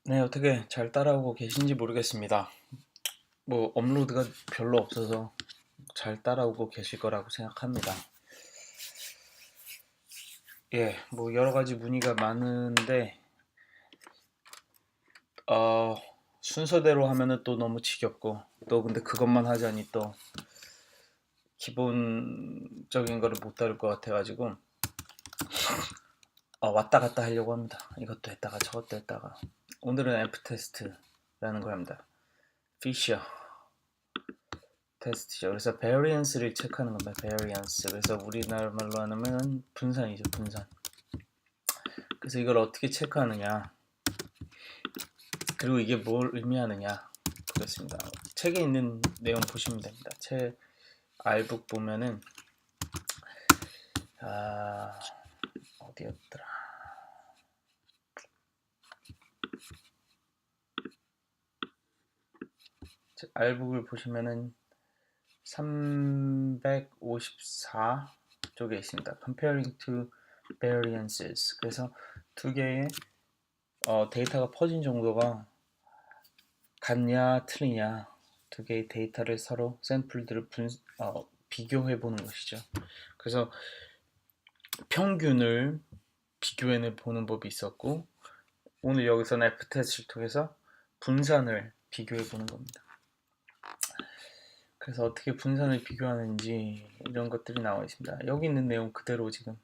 네, 어떻게 잘 따라오고 계신지 모르겠습니다. 뭐 업로드가 별로 없어서 잘 따라오고 계실 거라고 생각합니다. 예, 뭐 여러 가지 문의가 많은데 어, 순서대로 하면은 또 너무 지겹고 또 근데 그것만 하자니 또 기본적인 거를 못 다룰 것 같아가지고 왔다 갔다 하려고 합니다. 이것도 했다가 저것도 했다가 오늘은 F 테스트라는 걸 합니다. 피셔 테스트죠. 그래서 variance를 체크하는 겁니다. variance. 그래서 우리나라 말로 하면 분산이죠. 분산. 그래서 이걸 어떻게 체크하느냐, 그리고 이게 뭘 의미하느냐 보겠습니다. 책에 있는 내용 보시면 됩니다. 책 알북 보면은 어디였더라? 책 알북을 보시면은 354 쪽에 있습니다. Comparing to variances. 그래서 두 개의 데이터가 퍼진 정도가 같냐 틀리냐, 두 개의 데이터를 서로 샘플들을 비교해 보는 것이죠. 그래서 평균을 비교해 보는 법이 있었고, 오늘 여기서는 F테스트를 통해서 분산을 비교해 보는 겁니다. 그래서 어떻게 분산을 비교하는지 이런 것들이 나와 있습니다. 여기 있는 내용 그대로 지금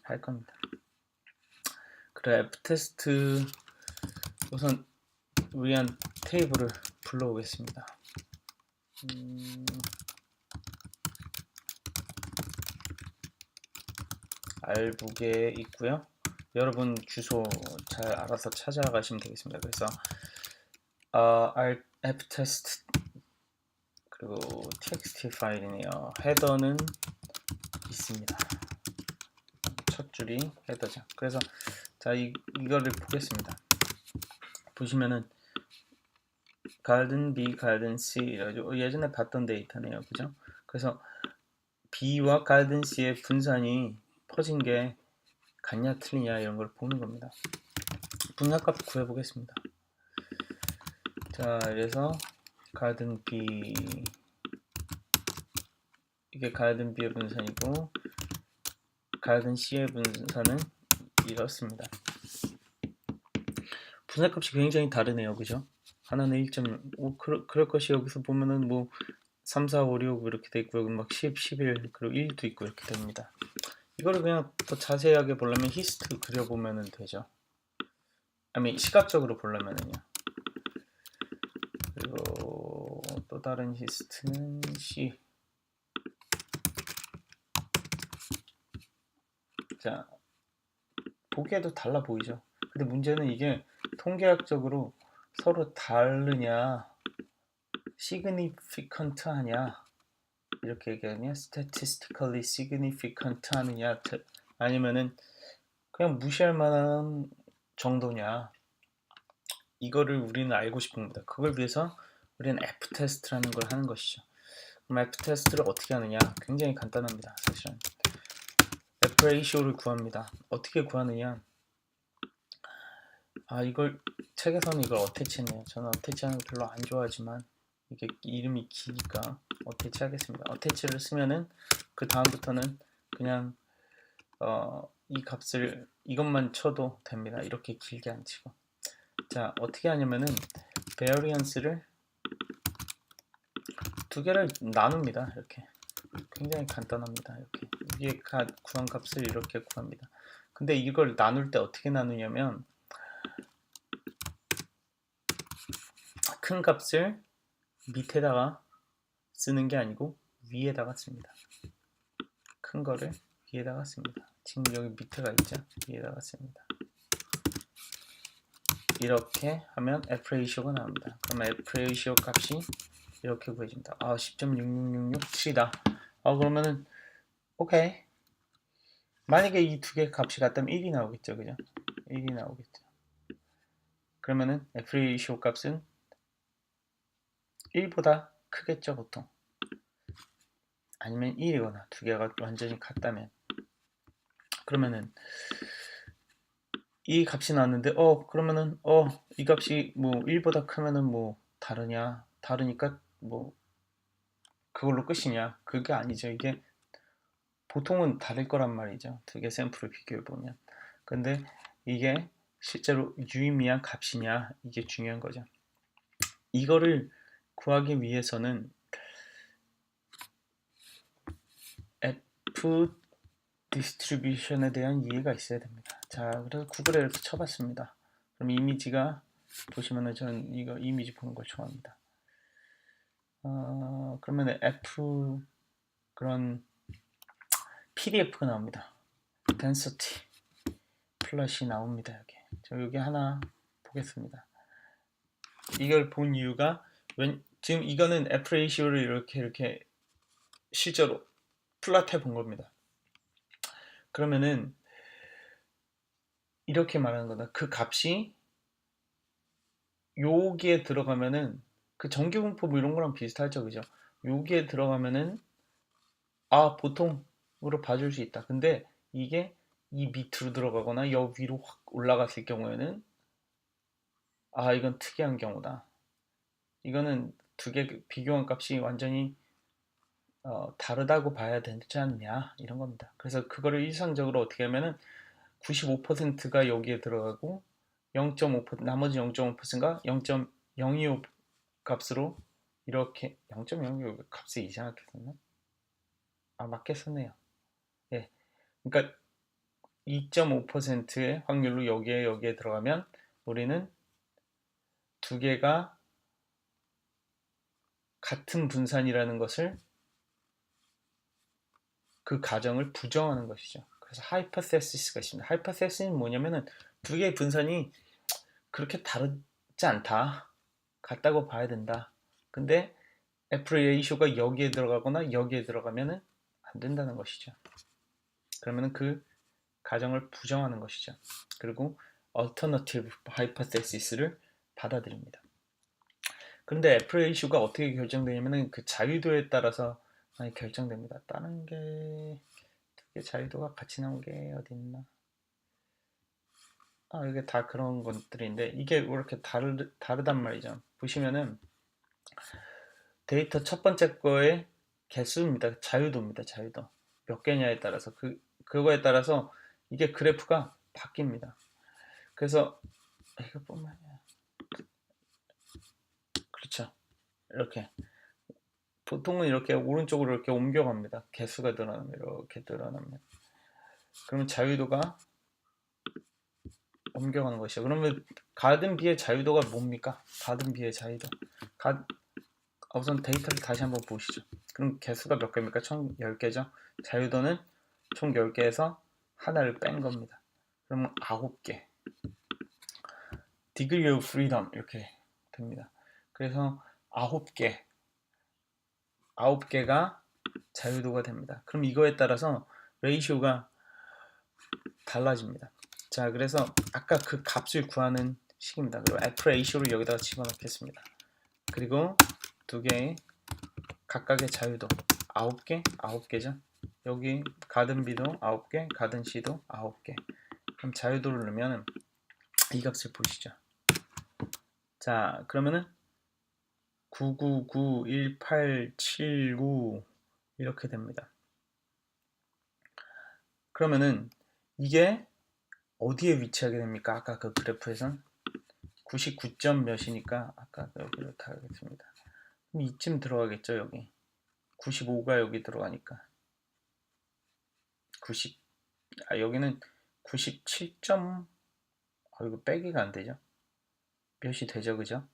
할 겁니다. 그래, F테스트 우선 위한 테이블을 불러오겠습니다. 알북에 있고요. 여러분 주소 잘 알아서 찾아가시면 되겠습니다. 그래서 ftest 그리고 txt 파일이네요. 헤더는 있습니다. 첫 줄이 헤더죠. 그래서 자 이거를 보겠습니다. 보시면은 garden B, garden C 이라죠. 예전에 봤던 데이터네요. 그죠? 그래서 B와 garden C의 분산이 퍼진 게 같냐 틀리냐 이런 걸 보는 겁니다. 분산값 구해보겠습니다. 자, 그래서 garden B, 이게 garden B의 분산이고 garden C의 분산은 이렇습니다. 분산값이 굉장히 다르네요. 그죠? 하나는 1.5 그럴 것이 여기서 보면은 뭐 3, 4, 5, 6 이렇게 돼 있고요. 막 10, 11 그리고 1도 있고 이렇게 됩니다. 이거를 그냥 더 자세하게 보려면 히스트 그려보면 되죠. 아니 시각적으로 보려면은요. 그리고 또 다른 히스트는 C. 자, 보기에도 달라 보이죠. 근데 문제는 이게 통계학적으로 서로 다르냐, significant 하냐, 이렇게 얘기하냐, statistically significant 하느냐, 아니면은 그냥 무시할 만한 정도냐, 이거를 우리는 알고 싶은 겁니다. 그걸 위해서 우리는 F테스트라는 걸 하는 것이죠. 그럼 F테스트를 어떻게 하느냐? 굉장히 간단합니다. 사실은 F레이쇼를 구합니다. 어떻게 구하느냐? 이걸 책에서는 이걸 어태치했네요. 저는 어태치하는 거 별로 안 좋아하지만 이게 이름이 기니까 어태치 하겠습니다. 어태치를 쓰면은 그 다음부터는 그냥 이 값을 이것만 쳐도 됩니다. 이렇게 길게 안 치고. 자, 어떻게 하냐면은 variance를 두 개를 나눕니다. 이렇게 굉장히 간단합니다. 이렇게 위에 구한 값을 이렇게 구합니다. 근데 이걸 나눌 때 어떻게 나누냐면 큰 값을 밑에다가 쓰는 게 아니고 위에다가 씁니다. 큰 거를 위에다가 씁니다. 지금 여기 밑에가 있죠? 위에다가 씁니다. 이렇게 하면 F레이쇼가 나옵니다. 그러면 F레이쇼 값이 이렇게 구해집니다. 10.66667이다. 그러면은 오케이. 만약에 이 두 개 값이 같다면 1이 나오겠죠. 그죠? 1이 나오겠죠. 그러면은 F레이쇼 값은 1보다 크겠죠, 보통. 아니면 1이거나 두 개가 완전히 같다면. 그러면은 이 값이 나왔는데 그러면은 이 값이 뭐 1보다 크면은 뭐 다르니까 뭐 그걸로 끝이냐? 그게 아니죠. 이게 보통은 다를 거란 말이죠. 두 개 샘플을 비교해 보면. 근데 이게 실제로 유의미한 값이냐? 이게 중요한 거죠. 이거를 구하기 위해서는 F 디스트리뷰션에 대한 이해가 있어야 됩니다. 자, 그래서 구글에 이렇게 쳐봤습니다. 그럼 이미지가 보시면은 저는 이거 이미지 보는 걸 좋아합니다. 그러면 F 그런 PDF가 나옵니다. density 플롯이 나옵니다. 여기 하나 보겠습니다. 이걸 본 이유가 지금 이거는 F 레이시오를 이렇게 실제로 플롯해 본 겁니다. 그러면은 이렇게 말하는 거다. 그 값이 여기에 들어가면은 그 정규분포 뭐 이런 거랑 비슷하죠, 그죠? 여기에 들어가면은 보통으로 봐줄 수 있다. 근데 이게 이 밑으로 들어가거나 여 위로 확 올라갔을 경우에는 이건 특이한 경우다. 이거는 두 개 비교한 값이 완전히 다르다고 봐야 되지 않냐 이런 겁니다. 그래서 그거를 일상적으로 어떻게 하면은 95%가 여기에 들어가고 0.5% 나머지 0.5%가 0.025 값으로 이렇게 0.025 값이 이상하게 썼나? 맞게 썼네요. 예, 그러니까 2.5%의 확률로 여기에 들어가면 우리는 두 개가 같은 분산이라는 것을 그 가정을 부정하는 것이죠. 그래서 하이퍼세시스가 있습니다. 하이퍼세시스는 뭐냐면은 두 개의 분산이 그렇게 다르지 않다. 같다고 봐야 된다. 근데 F 레이쇼가 여기에 들어가거나 여기에 들어가면은 안 된다는 것이죠. 그러면은 그 가정을 부정하는 것이죠. 그리고 alternative hypothesis를 받아들입니다. 그런데 F 레이쇼가 어떻게 결정되냐면은 그 자유도에 따라서 많이 결정됩니다. 다른 게 자유도가 같이 나온 게 어디 있나? 이게 다 그런 것들인데 이게 왜 이렇게 다르단 말이죠. 보시면은 데이터 첫 번째 거의 개수입니다. 자유도입니다. 자유도. 몇 개냐에 따라서 그거에 따라서 이게 그래프가 바뀝니다. 그래서 이것뿐만 아니라 그렇죠. 이렇게 보통은 이렇게 오른쪽으로 이렇게 옮겨갑니다. 개수가 늘어나면 이렇게 늘어나면 그러면 자유도가 옮겨가는 것이죠. 그러면 가든 B의 자유도가 뭡니까? 가든 B의 자유도. 우선 데이터를 다시 한번 보시죠. 그럼 개수가 몇 개입니까? 총 10개죠. 자유도는 총 10개에서 하나를 뺀 겁니다. 그러면 9개. Degree of freedom 이렇게 됩니다. 그래서 9개가 자유도가 됩니다. 그럼 이거에 따라서 레이쇼가 달라집니다. 자, 그래서 아까 그 값을 구하는 식입니다. 그리고 F 레이쇼를 여기다가 집어넣겠습니다. 그리고 두 개의 각각의 자유도 9개죠. 여기 가든 B도 9개, 가든 C도 9개. 그럼 자유도를 넣으면 이 값을 보시죠. 자, 그러면은 9991879 이렇게 됩니다. 그러면은 이게 어디에 위치하게 됩니까? 아까 그 그래프에선 99점 몇이니까 아까 여기로 다 하겠습니다. 그럼 이쯤 들어가겠죠, 여기. 95가 여기 들어가니까 여기는 97점 이거 빼기가 안 되죠. 몇이 되죠, 그죠?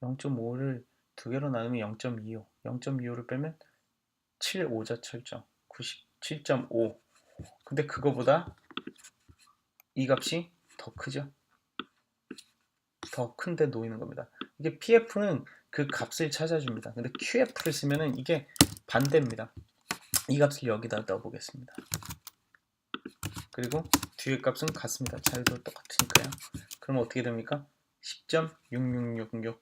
0.5를 두 개로 나누면 0.25. 0.25를 빼면 75죠, 7점. 97.5. 근데 그거보다 이 값이 더 크죠. 더 큰데 놓이는 겁니다. 이게 PF는 그 값을 찾아줍니다. 근데 QF를 쓰면은 이게 반대입니다. 이 값을 여기다 넣어보겠습니다. 그리고 뒤의 값은 같습니다. 자유도 똑같으니까요. 그럼 어떻게 됩니까? 10.6666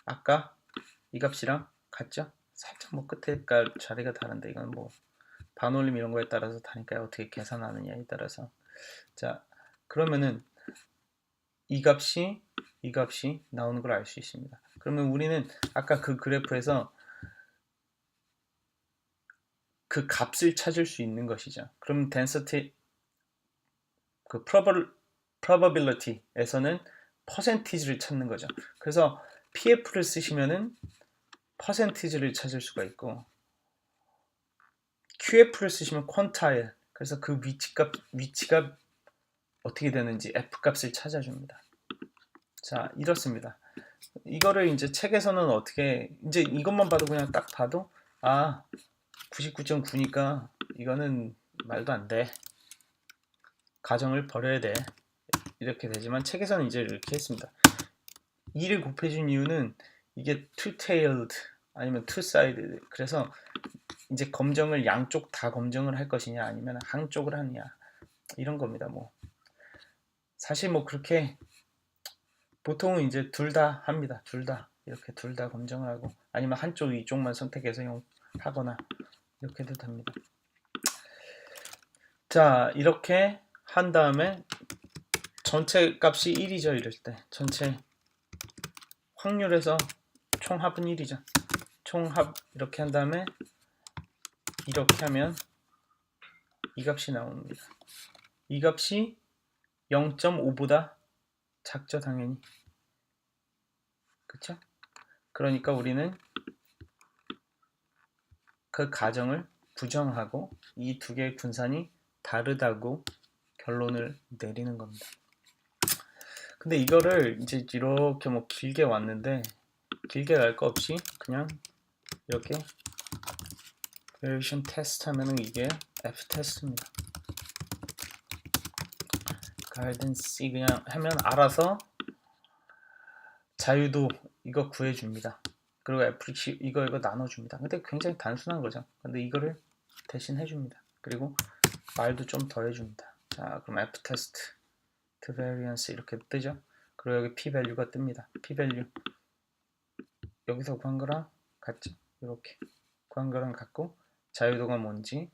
아까 이 값이랑 같죠? 살짝 뭐 끝에 자리가 다른데 이건 뭐 반올림 이런 거에 따라서 다니까요. 어떻게 계산하느냐에 따라서 자 그러면은 이 값이 나오는 걸 알 수 있습니다. 그러면 우리는 아까 그 그래프에서 그 값을 찾을 수 있는 것이죠. 그럼 density, 그 probability에서는 퍼센티지를 찾는 거죠. 그래서 PF를 쓰시면은 퍼센티지를 찾을 수가 있고, QF를 쓰시면 퀀타일, 그래서 그 위치가 어떻게 되는지 F 값을 찾아줍니다. 자, 이렇습니다. 이거를 이제 책에서는 어떻게, 이제 이것만 봐도 그냥 딱 봐도, 아, 99.9니까 이거는 말도 안 돼. 가정을 버려야 돼. 이렇게 되지만 책에서는 이제 이렇게 했습니다. 2를 곱해준 이유는 이게 two-tailed 아니면 two-sided, 그래서 이제 검정을 양쪽 다 검정을 할 것이냐 아니면 한쪽을 하느냐 이런 겁니다. 뭐 사실 뭐 그렇게 보통은 이제 둘 다 합니다. 이렇게 둘 다 검정을 하고 아니면 한쪽 이쪽만 선택해서 하거나 이렇게도 됩니다. 자, 이렇게 한 다음에 전체 값이 1이죠. 이럴 때 전체 확률에서 총합은 1이죠. 총합 이렇게 한 다음에 이렇게 하면 이 값이 나옵니다. 이 값이 0.5보다 작죠, 당연히. 그쵸? 그러니까 우리는 그 가정을 부정하고 이 두 개의 분산이 다르다고 결론을 내리는 겁니다. 근데 이거를 이제 이렇게 뭐 길게 왔는데 길게 갈 거 없이 그냥 이렇게 variation test 하면은 이게 F 테스트입니다. 가이던스 그냥 하면 알아서 자유도 이거 구해줍니다. 그리고 FX 이거 나눠줍니다. 근데 굉장히 단순한 거죠. 근데 이거를 대신 해줍니다. 그리고 말도 좀 더 해줍니다. 자, 그럼 F 테스트 to variance 이렇게 뜨죠. 그리고 여기 p value가 뜹니다. p value 여기서 구한 거랑 같죠. 이렇게 구한 거랑 같고 자유도가 뭔지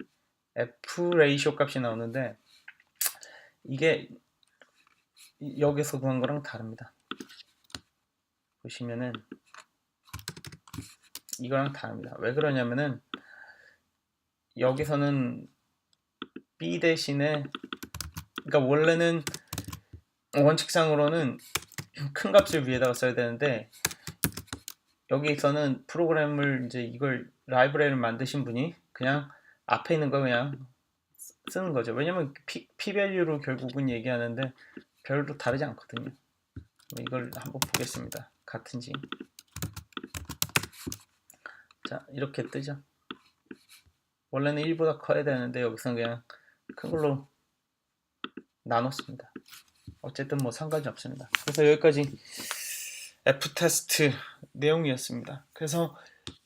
F 레이쇼 값이 나오는데 이게 여기서 구한 거랑 다릅니다. 보시면은 이거랑 다릅니다. 왜 그러냐면은 여기서는 B 대신에 그러니까 원래는 원칙상으로는 큰 값을 위에다가 써야 되는데 여기서는 프로그램을 이제 이걸 라이브러리를 만드신 분이 그냥 앞에 있는 거 그냥 쓰는 거죠. 왜냐면 p-value로 결국은 얘기하는데 별로 다르지 않거든요. 이걸 한번 보겠습니다. 같은지. 자, 이렇게 뜨죠. 원래는 1보다 커야 되는데 여기서는 그냥 큰 걸로 나눴습니다. 어쨌든 뭐 상관이 없습니다. 그래서 여기까지 F테스트 내용이었습니다. 그래서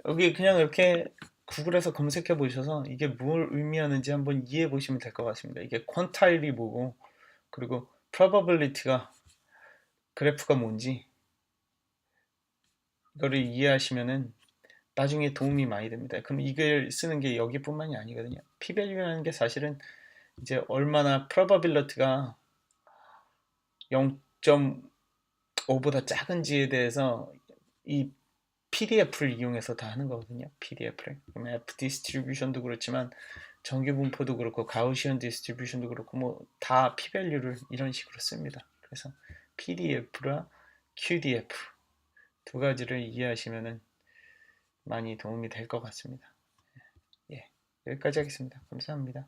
여기 그냥 이렇게 구글에서 검색해 보셔서 이게 뭘 의미하는지 한번 이해해 보시면 될 것 같습니다. 이게 퀀타일이 뭐고 그리고 probability가 그래프가 뭔지 이거를 이해하시면은 나중에 도움이 많이 됩니다. 그럼 이걸 쓰는 게 여기뿐만이 아니거든요. p-value라는 게 사실은 이제 얼마나 probability가 0.5보다 작은지에 대해서 이 PDF를 이용해서 다 하는 거거든요. PDF를. 그러면 F 디스트리뷰션도 그렇지만 정규 분포도 그렇고 가우시언 디스트리뷰션도 그렇고 뭐 다 p-value를 이런 식으로 씁니다. 그래서 PDF랑 QDF 두 가지를 이해하시면은 많이 도움이 될 것 같습니다. 예, 여기까지 하겠습니다. 감사합니다.